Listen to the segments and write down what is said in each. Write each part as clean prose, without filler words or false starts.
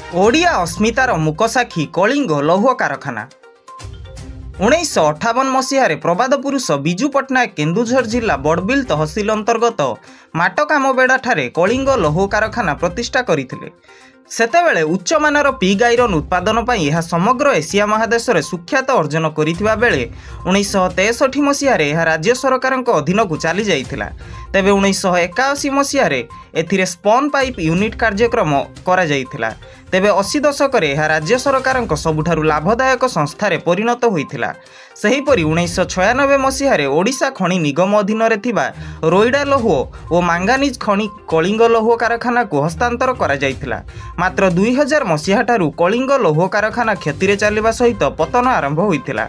ओडिया अस्मितार मुकसाक्षी कलिंग लौह कारखाना 1958 मसीह प्रबाद पुरुष बिजू पट्टनायक केन्दुझर जिला बड़बिल तहसिल अंतर्गत माटकामबेड़ा ठारे कलिंग लौह कारखाना प्रतिष्ठा करथिले। सेतेबेले उच्चमानर पिग आयरन उत्पादन पर यह समग्र एशिया महादेश में सुख्यात अर्जन करिथिबा बेले 1963 मसीह राज्य सरकार अधीन को चली जाइथिला। तेबे 1981 मसीह एथिरे स्पन पाइप यूनिट कार्यक्रम करा जाइथिला। तेबे 80 दशक राज्य सरकार सबुठारु लाभदायक संस्थार परिणत होइथिला। सेहीपरि 1996 मसीह ओडिशा खनि निगम अधीन रोइडा लौह और मांगानीज खनि कलिंग लौह कारखाना को हस्तांतर करा जाइथिला। मात्र 2000 मसीहा ठारू कलिंग लौह कारखाना क्षति चलवा सहित पतन आरंभ होइथिला।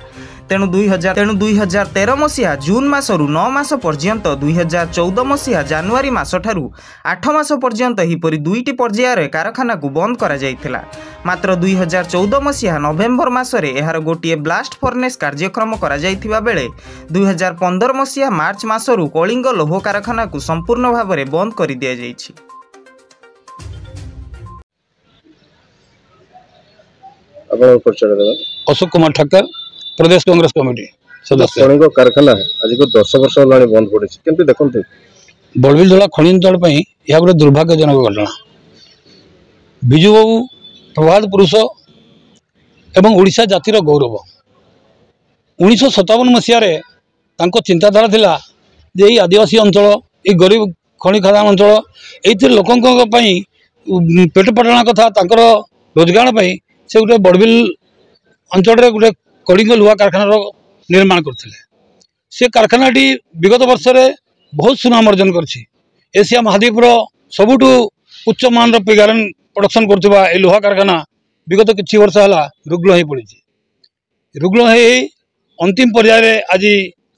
तेणु 2013 मसीहा जून मासरू 9 मास पर्यंत 2014 मसीहा जानुआरी मास ठारू 8 मास पर्यंत हिपरि दुईटी पर्यायर कारखाना को बंद करा जाइथिला। मात्र 2014 मसीहा नवेम्बर मासरे एहार गोटे ब्लास्ट फर्नेस कार्यक्रम करा जाइथिबा बेले 2015 मसीहा मार्च मासरू कलिंग लौह कारखाना को संपूर्ण भाव में बंद कर दिया जाइछि। अशोक कुमार ठक्कर, प्रदेश कांग्रेस कमिटी सदस्य। खनि कारखाना आज को 10 वर्ष होलानी बंद पड़े केमती देखते बड़बिल जिला खनि अंचल यह गोटे दुर्भाग्यजनक घटना। बिजू बाबू प्रभात पुरुष एवं ओडिशा जातिर गौरव। 1957 मसीह चिंताधारा थिला जे यही आदिवासी अंचल ये गरीब खनि खदान अंचल ये लोकों पेट पाटना कथा तांकर रोजगार पाई से गोटे बड़बिल अंचल गोटे कलिंग लुहा कारखाना निर्माण करते। से कारखानाटी विगत वर्ष में बहुत सुनाम अर्जन करछि। एशिया महाद्वीपर सबुठु उच्च मान पिग आयरन प्रोडक्शन करथिबा ए लुहा कारखाना विगत किछि वर्ष हला रुग्ण हो पड़ी। रुग्ण हो अंतिम पर्याय आज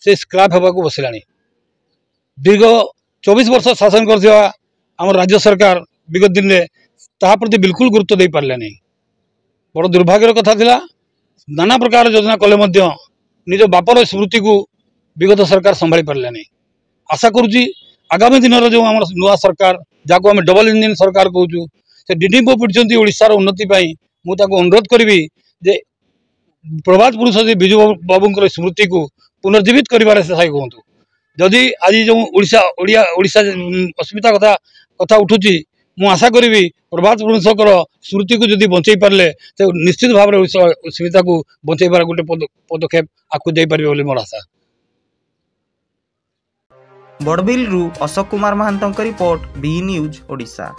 से स्क्रैप होगा बसिलानी। दीर्घ 24 वर्ष शासन करथिबा आम राज्य सरकार विगत दिन में ता प्रति बिल्कुल गुरुत्व दे पारले नहीं। बड़ दुर्भाग्यर कथा थिला। नाना प्रकार योजना कले मध्य निज बापर स्मृति को विगत सरकार संभाली पारले नहीं। आशा करुच्ची आगामी दिन जो आम नुआ सरकार जहाँ आम डबल इंजिन सरकार कहूँ से डिडिंग पिटी ओडिशार उन्नति मुझे अनुरोध करी जे प्रभात पुरुष बिजू बाबू स्मृति को पुनर्जीवित कर कहतु। जदि आज जो ओडिशा अस्मिता कथा कथा उठुची मु आशा करी प्रभात पुरुषकर स्मृति को जदि बंचई पारे तो निश्चित भाव में अस्मिता को बंचईबार गोटे पदक्षेप आकु दे पारे मोर आशा। बड़बिल अशोक कुमार महांतों रिपोर्ट बी न्यूज ओडिशा।